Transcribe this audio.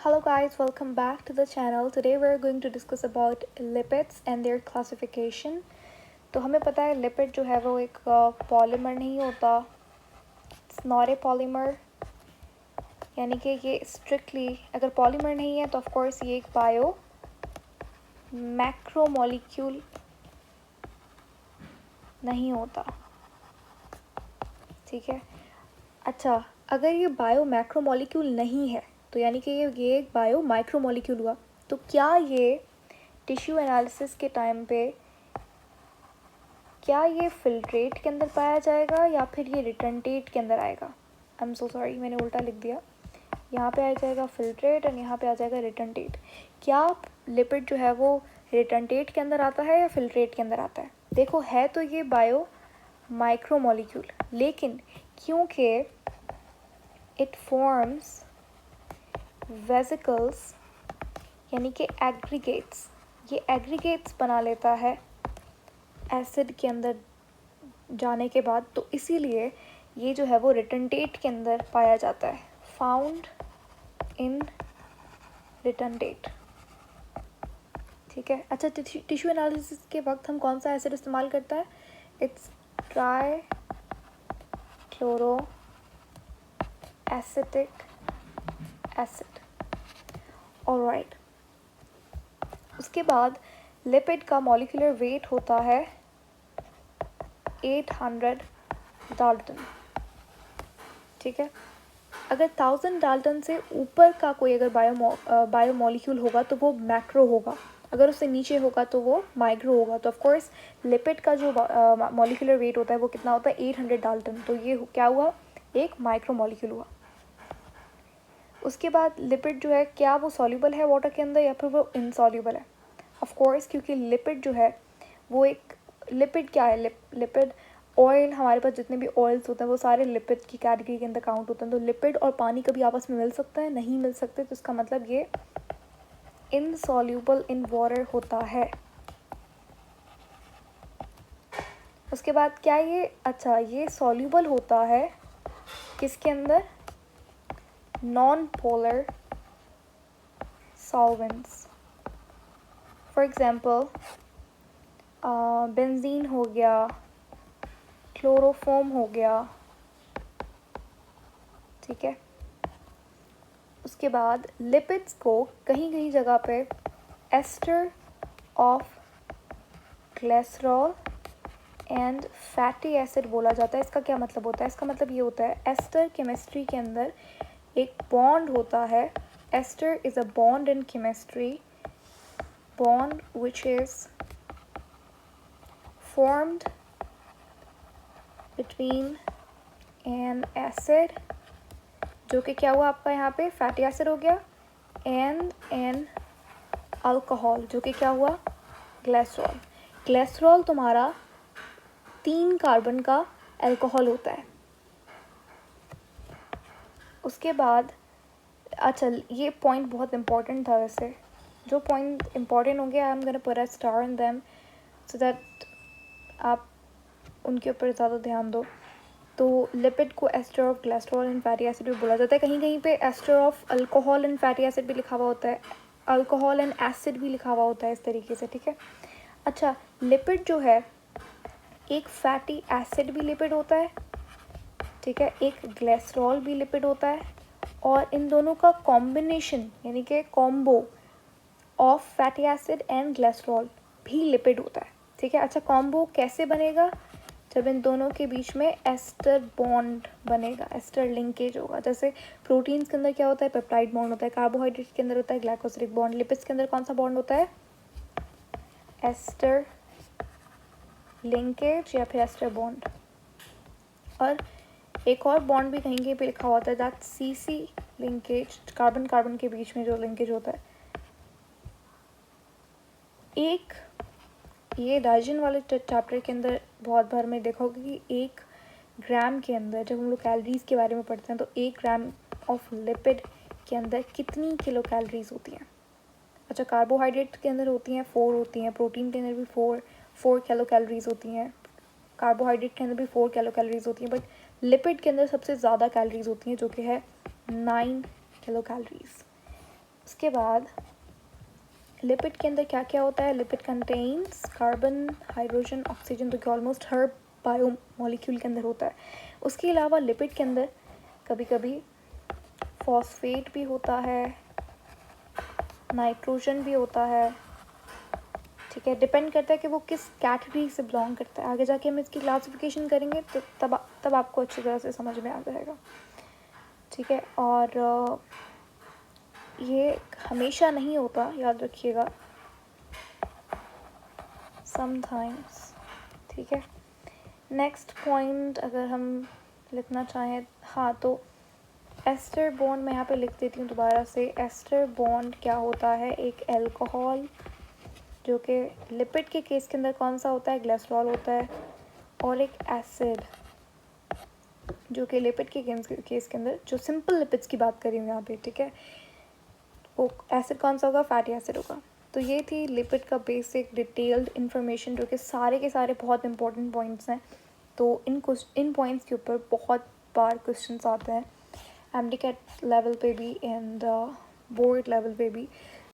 Hello guys, welcome back to the channel. Today we're going to discuss about lipids and their classification. तो हमें पता है lipid जो है वो एक पॉलीमर नहीं होता. इट्स नॉट ए पॉलीमर, यानी कि ये स्ट्रिक्टली अगर पॉलीमर नहीं है तो ऑफ कोर्स ये एक बायो मैक्रोमोलिक्यूल नहीं होता. ठीक है. अच्छा, अगर ये बायो मैक्रोमोलिक्यूल नहीं है तो यानी कि ये एक बायो माइक्रोमोलिक्यूल हुआ. तो क्या ये टिश्यू एनालिसिस के टाइम पे क्या ये फिल्ट्रेट के अंदर पाया जाएगा या फिर ये रिटर्नटेट के अंदर आएगा? आई एम सो सॉरी, मैंने उल्टा लिख दिया. यहाँ पे आ जाएगा फिल्ट्रेट और यहाँ पे आ जाएगा रिटर्नटेट. क्या लिपिड जो है वो रिटर्नटेट के अंदर आता है या फिल्ट्रेट के अंदर आता है? देखो, है तो ये बायो माइक्रोमोलिक्यूल, लेकिन क्योंकि इट फॉर्म्स वेसिकल्स यानी कि एग्रीगेट्स, ये एग्रीगेट्स बना लेता है एसिड के अंदर जाने के बाद, तो इसीलिए ये जो है वो रिटर्नटेट के अंदर पाया जाता है. फाउंड इन रिटर्नटेट. ठीक है. अच्छा, टिश्यू एनालिसिस के वक्त हम कौन सा एसिड इस्तेमाल करता है? It's try chloro acetic acid. Alright. उसके बाद लिपिड का मॉलिक्यूलर वेट होता है 800 डाल्टन. ठीक है. अगर 1000 डाल्टन से ऊपर का कोई अगर बायो मॉलिक्यूल होगा तो वो मैक्रो होगा, अगर उससे नीचे होगा तो वो माइक्रो होगा. तो ऑफ कोर्स लिपिड का जो मॉलिक्यूलर वेट होता है वो कितना होता है? 800 डाल्टन. तो ये क्या हुआ? एक माइक्रो मॉलिक्यूल हुआ. उसके बाद लिपिड जो है क्या वो सॉल्यूबल है वाटर के अंदर या फिर वो इनसॉल्यूबल है? ऑफ कोर्स, क्योंकि लिपिड जो है वो एक लिपिड क्या है? लिपिड ऑयल, हमारे पास जितने भी ऑयल्स होते हैं वो सारे लिपिड की कैटेगरी के अंदर काउंट होते हैं. तो लिपिड और पानी कभी आपस में मिल सकते हैं? नहीं मिल सकते. तो इसका मतलब ये इनसॉल्यूबल इन वाटर होता है. उसके बाद क्या ये ये सॉल्यूबल होता है किसके अंदर? Non polar solvents. For example benzene हो गया, क्लोरोफॉर्म हो गया. ठीक है. उसके बाद लिपिड्स को कहीं कहीं जगह पे ester of glycerol and fatty acid बोला जाता है. इसका क्या मतलब होता है? इसका मतलब ये होता है एस्टर केमिस्ट्री के अंदर एक बॉन्ड होता है. Ester is a bond in chemistry, bond which is formed between an acid, जो कि क्या हुआ आपका यहाँ पे? फैटी एसिड हो गया, and an अल्कोहल, जो कि क्या हुआ? ग्लिसरॉल. ग्लिसरॉल तुम्हारा 3 कार्बन का अल्कोहल होता है. उसके बाद अच्छा, ये पॉइंट बहुत इंपॉर्टेंट था. वैसे जो पॉइंट इंपॉर्टेंट होंगे I am gonna put a star in them so that आप उनके ऊपर ज़्यादा ध्यान दो. तो लिपिड को ester of glycerol and fatty acid भी बोला जाता है. कहीं कहीं पे ester of alcohol and fatty acid भी लिखा हुआ होता है, अल्कोहल एंड एसिड भी लिखा हुआ होता है, इस तरीके से. ठीक है. अच्छा, लिपिड जो है एक फैटी एसिड भी लिपिड होता है. ठीक है. एक ग्लिसरॉल भी लिपिड होता है, और इन दोनों का कॉम्बिनेशन यानी कि combo of fatty acid and glycerol भी लिपिड होता है. ठीक है. अच्छा, कॉम्बो कैसे बनेगा? जब इन दोनों के बीच में एस्टर बॉन्ड बनेगा, एस्टर लिंकेज होगा. जैसे प्रोटीन्स के अंदर क्या होता है? पेप्टाइड बॉन्ड होता है. कार्बोहाइड्रेट के अंदर होता है ग्लाइकोसिलिक बॉन्ड. लिपिड्स के अंदर कौन सा बॉन्ड होता है? एस्टर लिंकेज या फिर एस्टर बॉन्ड. और एक और बॉन्ड भी कहीं कहीं पे लिखा होता है, that CC linkage, carbon carbon के बीच में जो लिंकेज होता है. एक ये डाइजेशन वाले चैप्टर के अंदर बहुत बार मैं देखोगे कि 1 ग्राम के अंदर जब हम लोग कैलोरीज़ के बारे में पढ़ते हैं तो 1 ग्राम ऑफ लिपिड के अंदर कितनी किलो कैलोरीज होती हैं? अच्छा, कार्बोहाइड्रेट के अंदर होती हैं 4 होती हैं, प्रोटीन के अंदर भी 4 किलो कैलोरीज होती हैं, कार्बोहाइड्रेट के अंदर भी 4 किलो कैलोरीज होती हैं, बट लिपिड के अंदर सबसे ज़्यादा कैलोरीज होती हैं जो कि है 9 किलो कैलोरीज. उसके बाद लिपिड के अंदर क्या क्या होता है? Lipid contains carbon, hydrogen, oxygen, तो कि ऑलमोस्ट हर बायो मॉलिक्यूल के अंदर होता है। उसके अलावा लिपिड के अंदर कभी कभी फॉस्फेट भी होता है, नाइट्रोजन भी होता है, ठीक है। डिपेंड करता है कि वो किस कैटेगरी से बिलोंग करता है। आगे जाके हम इसकी क्लासिफिकेशन करेंगे तो तब आपको अच्छी तरह से समझ में आ जाएगा, ठीक है। और ये हमेशा नहीं होता, याद रखिएगा, समटाइम्स, ठीक है। नेक्स्ट पॉइंट अगर हम लिखना चाहें, हाँ, तो एस्टर बॉन्ड मैं यहाँ पे लिख देती हूँ दोबारा से। एस्टर बॉन्ड क्या होता है? एक एल्कोहल, जो कि लिपिड के केस के अंदर कौन सा होता है? ग्लिसरॉल होता है। और एक एसिड, जो कि लिपिड के केस के अंदर, जो सिंपल लिपिड्स की बात कर रही हूँ यहाँ पे, ठीक है, वो एसिड कौन सा होगा? फैटी एसिड होगा। तो ये थी लिपिड का बेसिक डिटेल्ड इन्फॉर्मेशन, जो कि सारे के सारे बहुत इंपॉर्टेंट पॉइंट्स हैं। तो इन पॉइंट्स के ऊपर बहुत बार क्वेश्चंस आते हैं, एमडीकैट लेवल पे भी एंड बोर्ड लेवल पे भी।